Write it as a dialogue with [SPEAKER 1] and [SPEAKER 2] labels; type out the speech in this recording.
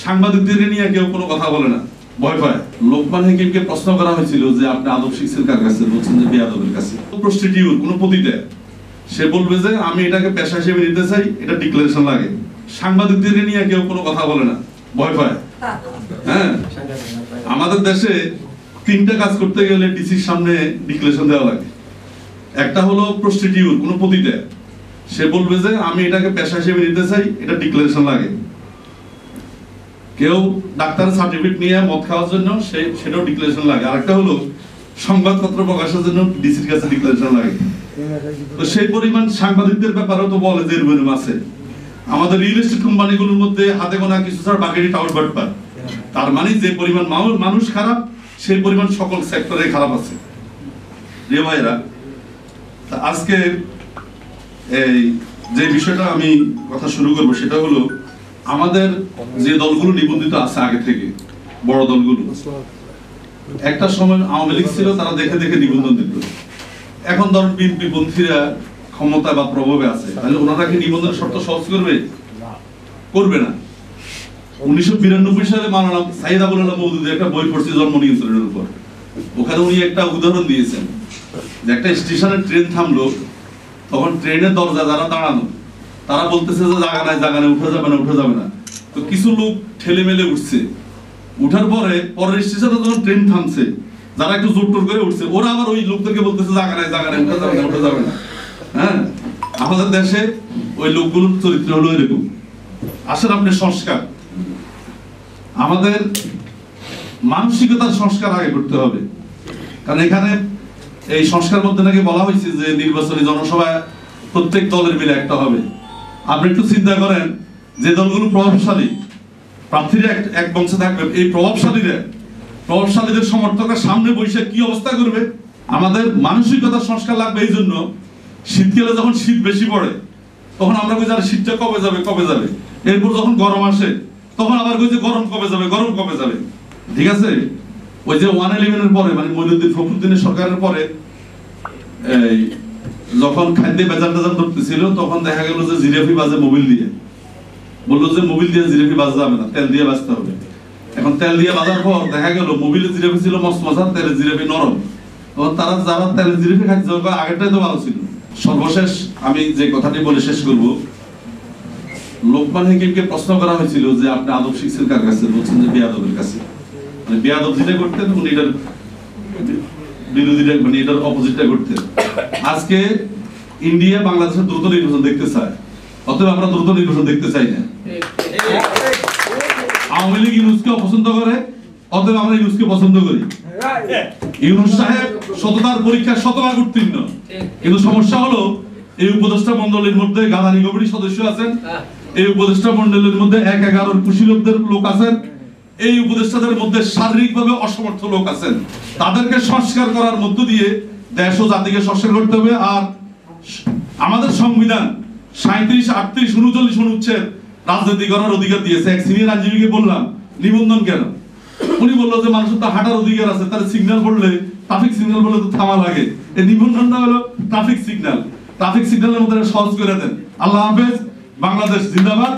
[SPEAKER 1] সাংবাদিকদের নিয়ে কেউ কোনো কথা বলে না, ভয় পায়। লোকমান হাকিমকে প্রশ্ন করা হয়েছিল যে আপনি আদব শিখছেন কার কাছে, বলছেন যে বেয়াদবের কাছে। প্রস্টিটিউট কোনো পতিতা, সে বলবে যে আমি এটাকে পেশা হিসেবে নিতে চাই, এটা ডিক্লারেশন লাগে। সাংবাদিকদের নিয়ে কেউ কোনো কথা বলে না, ভয় পায়। হ্যাঁ, আমাদের দেশে তিনটা কাজ করতে গেলে ডিসির সামনে ডিক্লারেশন দেওয়া লাগে। একটা হলো প্রস্টিটিউট কোনো পতিতা, সে বলবে যে আমি এটাকে পেশা হিসেবে নিতে চাই, এটা ডিক্লারেশন লাগে। কেউ ডাক্তারের সার্টিফিকেট নিয়ে মদ খাওয়ার জন্য সেটাও ডিক্লারেশন লাগে। আরেকটা হলো সংবাদপত্র প্রকাশের জন্য ডিসির কাছে ডিক্লারেশন লাগে। তো সেই পরিমাণ সাংবাদিকদের ব্যাপারেও তো বলে যে এরকম আছে। আমাদের রিয়েল এস্টেট কোম্পানিগুলোর মধ্যে হাতে গোনা কিছু ছাড়া বাকিটি টাউট বাটপার। তার মানে যে পরিমাণ মানুষ খারাপ, সেই পরিমাণ সকল সেক্টরে খারাপ আছে। রে ভাইরা, আজকে এই যে বিষয়টা আমি কথা শুরু করব সেটা হলো আমাদের যে দলগুলো নিবন্ধিত আছে আগে থেকে, বড় দলগুলো, একটা সময় আওয়ামী লীগ ছিল, তারা দেখে দেখে নিবন্ধন দিত। এখন ধরুন বিএনপি পন্থীরা ক্ষমতা বা প্রভাবে আছে, তাহলে ওনারা কি নিবন্ধনের শর্ত সহজ করবে? করবে না। 1992 সালে মাওলানা সাইয়েদ আবুল আলা মওদুদী একটা বই পড়ছি জন্ম নিয়ন্ত্রণের উপর। ওখানে উনি একটা উদাহরণ দিয়েছেন যে একটা স্টেশনে ট্রেন থামলো, তখন ট্রেনের দরজা যারা দাঁড়ানো, তারা বলতেছে যে জায়গা নাই, জায়গা নাই, উঠা যাবে না, উঠা যাবে না। তো কিছু লোক ঠেলে মেলে উঠছে। উঠার পরে পরের স্টেশনে যখন ট্রেন থামছে, যারা একটু জোর টোর করে উঠছে, ওরা আবার ওই লোকদেরকে বলতেছে জায়গা নাই, জায়গা নাই, উঠা যাবে না, উঠা যাবে না। হ্যাঁ, আমাদের দেশে ওই লোকগুলোর চরিত্র হলো এরকম। আসলে আপনি সংস্কার, আমাদের মানসিকতার সংস্কার আগে করতে হবে। কারণ এখানে এই সংস্কার মধ্যে নাকি বলা হয়েছে যে নির্বাচনী জনসভায় প্রত্যেক দলের মিলে একটা হবে। আপনি একটু চিন্তা করেন, যে দলগুলো প্রভাবশালী, প্রার্থীরা এক মঞ্চে থাকবে, এই প্রভাবশালীদের সমর্থকরা সামনে বসে কি অবস্থা করবে? আমাদের মানসিকতার সংস্কার লাগবে। এই জন্য শীতকালে যখন শীত বেশি পড়ে, তখন আমরা কই যে শীতটা কবে যাবে, কবে যাবে। এরপর যখন গরম আসে, তখন আবার কই যে গরম কবে যাবে, গরম কবে যাবে। ঠিক আছে, ওই যে 111 এর পরে, মানে মইনুদ্দিন ফখরুদ্দিনের সরকারের পরে এই যখন খাদ্যে বেজাল টেজাল ধরতেছিল, তখন দেখা গেল যে জিরাফি বাজে মোবিল দিয়ে। বললো যে মোবিল দিয়ে জিরাফি বাজা যাবে না, তেল দিয়ে বাজতে হবে। এখন তেল দিয়ে বাজার পর দেখা গেল মোবিলে জিরাফি ছিল মস্ত মশা, তেলের জিরাফি নরম। তখন তারা যারা তেলের জিরাফি খাচ্ছে, আগেরটাই তো ভালো ছিল। সর্বশেষ আমি যে কথাটি বলে শেষ করব, লোকমান হাকিমকে প্রশ্ন করা হয়েছিল যে আপনি আদব শিখছেন কার কাছে, বলছেন যে বেয়াদবের কাছে। বেয়াদব যেটা করতেন উনি এটার বিরোধীটা, মানে এটার অপোজিটটা করতেন। আজকে ইন্ডিয়া বাংলাদেশের দ্রুত নির্বাচন দেখতে চায়, অতএব আমরা দ্রুত নির্বাচন দেখতে চাই না। আওয়ামী লীগ ইউনূসকে অপছন্দ করে, অতএব আমরা ইউনূসকে পছন্দ করি। ইউনূস সাহেব সততার পরীক্ষা শতভাগ উত্তীর্ণ, কিন্তু সমস্যা হলো এই উপদেষ্টা মণ্ডলীর মধ্যে গাদানি কমিটির সদস্য আছেন, এই উপদেষ্টা মণ্ডলীর মধ্যে 1-11 কুশীলবদের লোক আছেন, এই উপদেষ্টাদের মধ্যে শারীরিকভাবে অসমর্থ লোক আছেন। তাদেরকে সংস্কার করার মধ্য দিয়ে দেশ ও জাতিকে সংস্কার করতে হবে। আর আমাদের সংবিধান 37, 38, 39 অনুচ্ছেদ রাজনীতি করার অধিকার দিয়েছে। এক সিনিয়র আইনজীবীকে বললাম নিবন্ধন কেন, উনি বললো যে মানুষের তো হাঁটার অধিকার আছে, তার সিগন্যাল পড়লে, ট্রাফিক সিগন্যাল বললে তো থামা লাগে। এই নিবন্ধনটা হলো ট্রাফিক সিগন্যাল, ট্রাফিক সিগন্যালের মধ্যে সহজ করে দেন। আল্লাহ হাফেজ, বাংলাদেশ জিন্দাবাদ।